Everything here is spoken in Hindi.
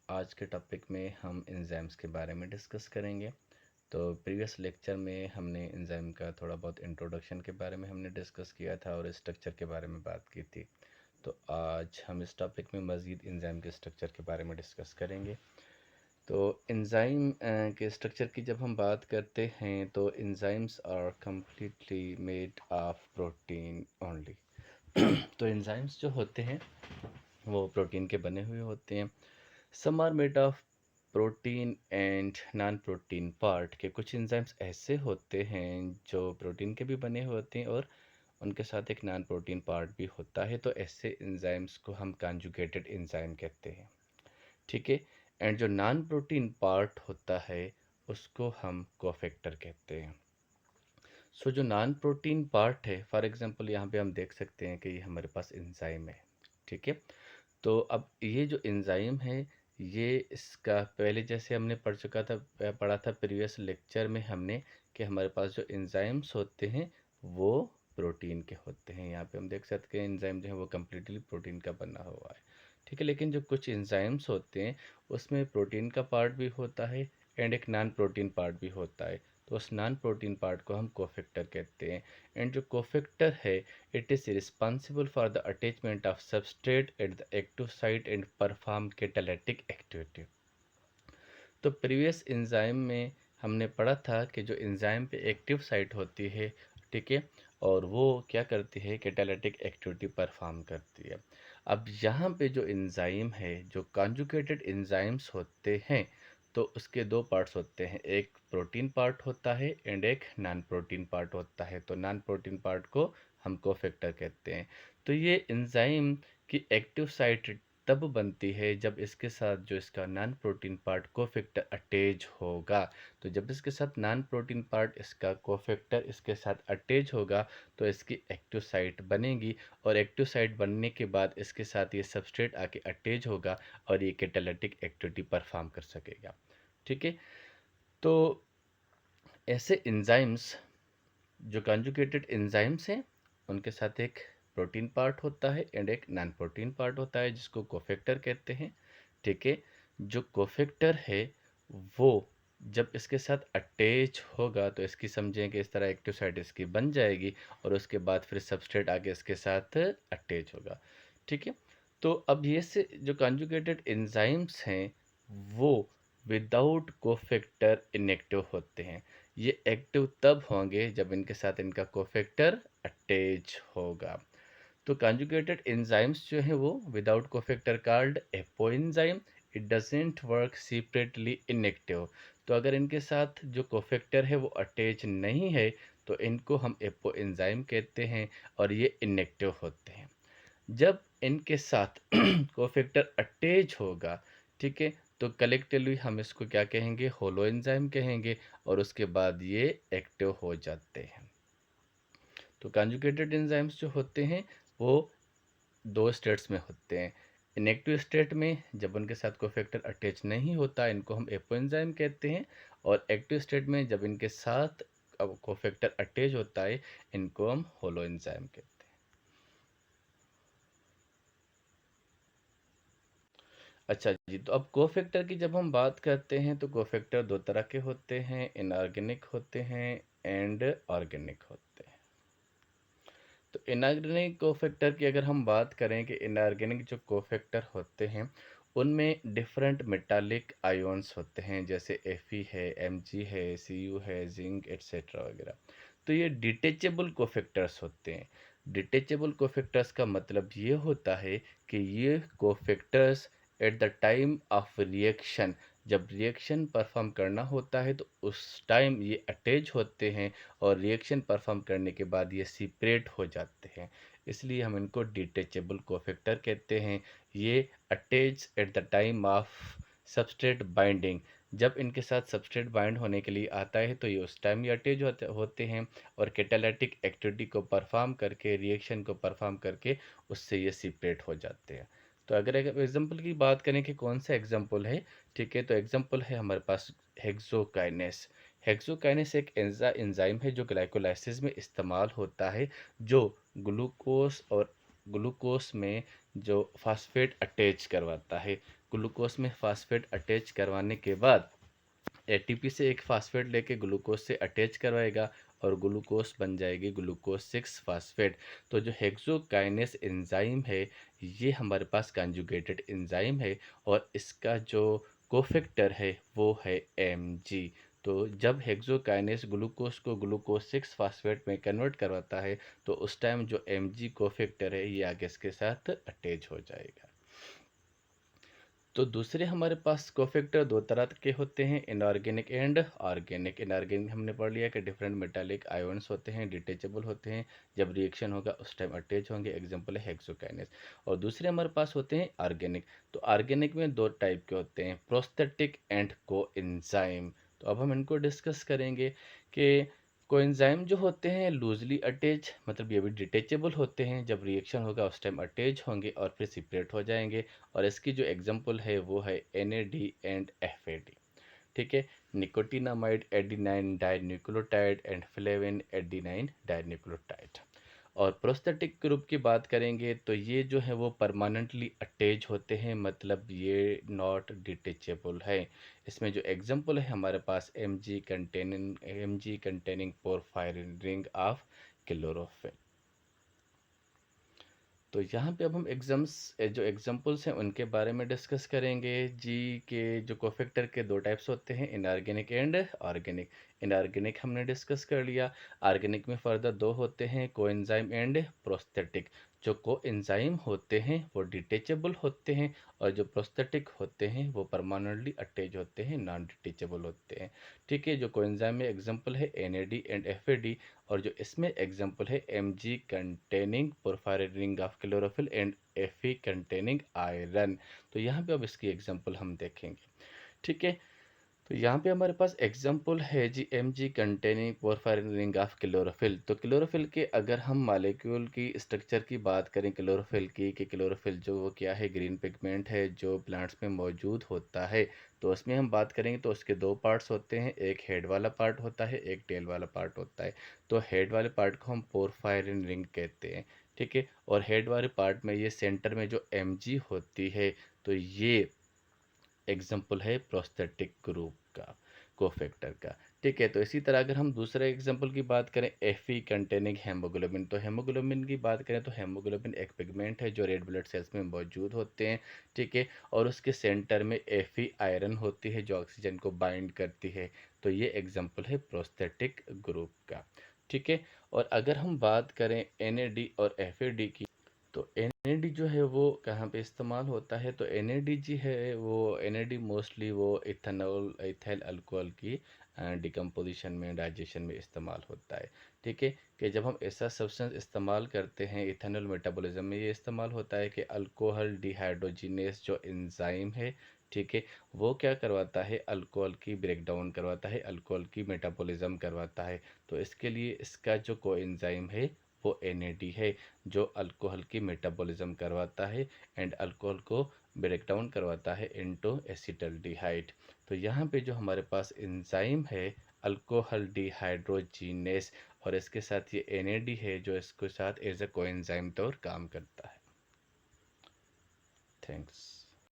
आज के टॉपिक में हम एंजाइम्स के बारे में डिस्कस करेंगे। तो प्रीवियस लेक्चर में हमने एंजाइम का थोड़ा बहुत इंट्रोडक्शन के बारे में हमने डिस्कस किया था और स्ट्रक्चर के बारे में बात की थी। तो आज हम इस टॉपिक में मज़ीद एंजाइम के स्ट्रक्चर के बारे में डिस्कस करेंगे। तो एंजाइम के स्ट्रक्चर की जब हम बात करते हैं तो enzymes are completely made of protein only. तो एंजाइम्स जो होते हैं वो प्रोटीन के बने हुए होते हैं। Some are made of protein and non protein part के कुछ एंजाइम्स ऐसे होते हैं जो प्रोटीन के भी बने हुए होते हैं और उनके साथ एक नॉन प्रोटीन पार्ट भी होता है। तो ऐसे एंजाइम्स को हम कॉन्जुगेटेड एंजाइम कहते हैं। ठीक है। एंड जो नॉन प्रोटीन पार्ट होता है उसको हम कोफैक्टर कहते हैं। सो जो नॉन प्रोटीन पार्ट है, फॉर एग्जांपल यहाँ पे हम देख सकते हैं कि ये हमारे पास एंजाइम है। ठीक है। तो अब ये जो एंजाइम है, ये इसका पहले जैसे हमने पढ़ा था प्रीवियस लेक्चर में हमने कि हमारे पास जो एंजाइम्स होते हैं वो प्रोटीन के होते हैं। यहाँ पे हम देख सकते हैं एंजाइम जो है वो कम्प्लीटली प्रोटीन का बना हुआ है। ठीक है। लेकिन जो कुछ एंजाइम्स होते हैं उसमें प्रोटीन का पार्ट भी होता है एंड एक नॉन प्रोटीन पार्ट भी होता है। तो उस नॉन प्रोटीन पार्ट को हम कोफैक्टर कहते हैं। एंड जो कोफैक्टर है, it is responsible for the attachment of substrate at the active site and perform catalytic activity। तो प्रीवियस एंजाइम में हमने पढ़ा था कि जो एंजाइम पे एक्टिव साइट होती है, ठीक है, और वो क्या करती है, कैटालिटिक एक्टिविटी परफॉर्म करती है। अब यहाँ पे जो एंजाइम है, जो कॉन्जुगेटेड एंजाइम्स होते हैं, तो उसके दो पार्ट्स होते हैं, एक प्रोटीन पार्ट होता है एंड एक नॉन प्रोटीन पार्ट होता है। तो नॉन प्रोटीन पार्ट को हम कोफैक्टर कहते हैं। तो ये एंजाइम की एक्टिव साइट तब बनती है जब इसके साथ जो इसका non protein part cofactor attach होगा। तो जब इसके साथ नॉन प्रोटीन पार्ट इसका कोफैक्टर इसके साथ अटैच होगा तो इसकी एक्टिव साइट बनेगी और एक्टिव साइट बनने के बाद इसके साथ ये सबस्ट्रेट आके अटैच होगा और ये कैटालिटिक एक्टिविटी परफॉर्म कर सकेगा। ठीक है। तो ऐसे एंजाइम्स जो कंजुगेटेड एंजाइम्स हैं उनके साथ एक प्रोटीन पार्ट होता है एंड एक नॉन प्रोटीन पार्ट होता है जिसको कोफैक्टर कहते हैं। ठीक है। जो कोफैक्टर है वो जब इसके साथ अटैच होगा तो इसकी समझें कि इस तरह एक्टिव साइट इसकी बन जाएगी और उसके बाद फिर सबस्ट्रेट आगे इसके साथ अटैच होगा। ठीक है। तो अब ये से जो कंजुगेटेड एंजाइम्स हैं वो विदाउट कोफैक्टर इनएक्टिव होते हैं। ये एक्टिव तब होंगे जब इनके साथ इनका कोफैक्टर अटैच होगा। तो कंजुगेटेड एंजाइम्स जो है वो without cofactor called apoenzyme. It doesn't work separately inactive. तो अगर इनके साथ जो कोफैक्टर है वो अटैच नहीं है तो इनको हम एपोएंजाइम कहते हैं और ये इनएक्टिव होते हैं। जब इनके साथ कोफैक्टर अटैच होगा, ठीक है, तो कलेक्टिवली हम इसको क्या कहेंगे, होलो एंजाइम कहेंगे और उसके बाद ये एक्टिव हो जाते हैं। तो कंजुगेटेड एंजाइम्स जो होते हैं वो दो स्टेट्स में होते हैं। इनएक्टिव स्टेट में जब उनके साथ कोफैक्टर अटैच नहीं होता इनको हम एपोएंजाइम कहते हैं और एक्टिव स्टेट में जब इनके साथ अब कोफैक्टर अटैच होता है इनको हम होलो एंजाइम कहते हैं। अच्छा जी, तो अब कोफैक्टर की जब हम बात करते हैं तो कोफैक्टर दो तरह के होते हैं, इनऑर्गेनिक होते हैं एंड ऑर्गेनिक होते हैं। तो इनऑर्गेनिक कोफैक्टर की अगर हम बात करें कि इनऑर्गेनिक जो कोफैक्टर होते हैं उनमें डिफरेंट मेटालिक आयोन्स होते हैं, जैसे Fe है, Mg है, Cu है, जिंक एट्सेट्रा वगैरह। तो ये डिटेचेबल कोफैक्टर्स होते हैं। डिटेचेबल कोफैक्टर्स का मतलब ये होता है कि ये cofactors at the time of reaction, जब रिएक्शन परफॉर्म करना होता है तो उस टाइम ये अटैच होते हैं और रिएक्शन परफॉर्म करने के बाद ये सेपरेट हो जाते हैं, इसलिए हम इनको डिटेचेबल कोफैक्टर कहते हैं। ये attach at the time of substrate binding, जब इनके साथ सबस्ट्रेट बाइंड होने के लिए आता है तो ये उस टाइम ये अटैच होते हैं और कैटालिटिक एक्टिविटी को परफॉर्म करके, रिएक्शन को परफॉर्म करके उससे ये सेपरेट हो जाते हैं। तो अगर एक एग्जांपल की बात करें कि कौन सा एग्जांपल है, ठीक है, तो एग्जांपल है हमारे पास हेक्सोकाइनेस। हेक्सोकाइनेस एक एंजाइम है जो ग्लाइकोलाइसिस में इस्तेमाल होता है, जो ग्लूकोज और ग्लूकोस में जो फास्फेट अटैच करवाता है। ग्लूकोस में फास्फेट अटैच करवाने के बाद एटीपी से एक फास्फेट लेके ग्लूकोज से अटैच करवाएगा और ग्लूकोज बन जाएगी ग्लूकोज 6 फास्फेट। तो जो हेक्सोकाइनेस एंजाइम है ये हमारे पास कंजुगेटेड एंजाइम है और इसका जो कोफैक्टर है वो है Mg। तो जब हेक्सोकाइनेस ग्लूकोज को ग्लूकोज 6 फास्फेट में कन्वर्ट करवाता है तो उस टाइम जो Mg कोफैक्टर है ये आगे इसके साथ अटैच हो जाएगा। तो दूसरे हमारे पास कोफैक्टर दो तरह के होते हैं, इनऑर्गेनिक एंड ऑर्गेनिक। इनऑर्गेनिक हमने पढ़ लिया कि डिफरेंट मेटालिक आयंस होते हैं, डिटेचेबल होते हैं, जब रिएक्शन होगा उस टाइम अटैच होंगे, एग्जांपल है हेक्सोकाइनेस। और दूसरे हमारे पास होते हैं ऑर्गेनिक। तो ऑर्गेनिक में दो टाइप के होते हैं, प्रोस्थेटिक एंड कोएंजाइम। तो अब हम इनको डिस्कस करेंगे कि कोएंजाइम जो होते हैं लूजली अटैच, मतलब ये भी डिटेचेबल होते हैं, जब रिएक्शन होगा उस टाइम अटैच होंगे और फिर सेपरेट हो जाएंगे। और इसकी जो एग्जांपल है वो है NAD एंड FAD। ठीक है, nicotinamide adenine dinucleotide and flavin adenine dinucleotide. और प्रोस्थेटिक ग्रुप की बात करेंगे तो ये जो है वो परमानेंटली अटैच होते हैं, मतलब ये नॉट डिटेचेबल है। इसमें जो एग्जांपल है हमारे पास M G containing porphyrin ring of chlorophyll. तो यहाँ पे अब हम जो एग्जांपल्स हैं उनके बारे में डिस्कस करेंगे जी। के जो कोफैक्टर के दो टाइप्स होते हैं, इनऑर्गेनिक एंड ऑर्गेनिक। इनऑर्गेनिक हमने डिस्कस कर लिया। ऑर्गेनिक में फर्दर दो होते हैं, कोएंजाइम एंड प्रोस्थेटिक। जो कोएंजाइम होते हैं वो डिटेचेबल होते हैं और जो प्रोस्थेटिक होते हैं वो परमानेंटली अटैच होते हैं, नॉन डिटेचेबल होते हैं। ठीक है, जो कोएंजाइम में एग्जांपल है NAD एंड FAD और जो इसमें एग्जांपल है Mg containing porphyrin ring of chlorophyll and Fe containing iron. तो यहाँ पे अब इसकी एग्जांपल हम देखेंगे। ठीक है, तो यहाँ पे हमारे पास एग्जांपल है जी Mg containing porphyrin ring of chlorophyll. तो क्लोरोफिल के अगर हम मालिक्यूल की स्ट्रक्चर की बात करें क्लोरोफिल की, कि क्लोरोफिल जो वो क्या है, ग्रीन पिगमेंट है जो प्लांट्स में मौजूद होता है। तो उसमें हम बात करेंगे तो उसके दो पार्ट्स होते हैं, एक हेड वाला पार्ट होता है, एक टेल वाला पार्ट होता है। तो हेड वाले पार्ट को हम पोरफायरिन रिंग कहते हैं। ठीक है, और हेड वाले पार्ट में ये सेंटर में जो Mg होती है तो ये एग्जाम्पल है प्रोस्थेटिक ग्रुप का, कोफैक्टर का। ठीक है, तो इसी तरह अगर हम दूसरे एग्जाम्पल की बात करें Fe कंटेनिंग हेमोग्लोबिन। तो हेमोग्लोबिन की बात करें तो हेमोग्लोबिन एक पिगमेंट है जो रेड ब्लड सेल्स में मौजूद होते हैं। ठीक है, और उसके सेंटर में Fe आयरन होती है जो ऑक्सीजन को बाइंड करती है। तो ये एग्जाम्पल है प्रोस्थेटिक ग्रुप का। ठीक है, और अगर हम बात करें NAD और FAD की, तो NAD जो है वो कहाँ पे इस्तेमाल होता है, तो NAD जी है वो NAD मोस्टली वो इथेनॉल इथाइल अल्कोहल की डिकम्पोजिशन में, डाइजेशन में इस्तेमाल होता है। ठीक है, कि जब हम ऐसा सब्सटेंस इस्तेमाल करते हैं इथेनॉल मेटाबॉलिज्म में ये इस्तेमाल होता है कि अल्कोहल डिहाइड्रोजिनेस जो एंजाइम है, ठीक है, वो क्या करवाता है, अल्कोहल की ब्रेकडाउन करवाता है, अल्कोहल की मेटाबॉलिज्म करवाता है। तो इसके लिए इसका जो कोएंजाइम है वो NAD है जो अल्कोहल की मेटाबॉलिज्म करवाता है एंड अल्कोहल को ब्रेक डाउन करवाता है इनटू एसिटल्डिहाइड। तो यहाँ पे जो हमारे पास एंजाइम है अल्कोहल डिहाइड्रोजीनेस और इसके साथ ये NAD है जो इसके साथ एज ए कोएंजाइम तौर काम करता है। थैंक्स।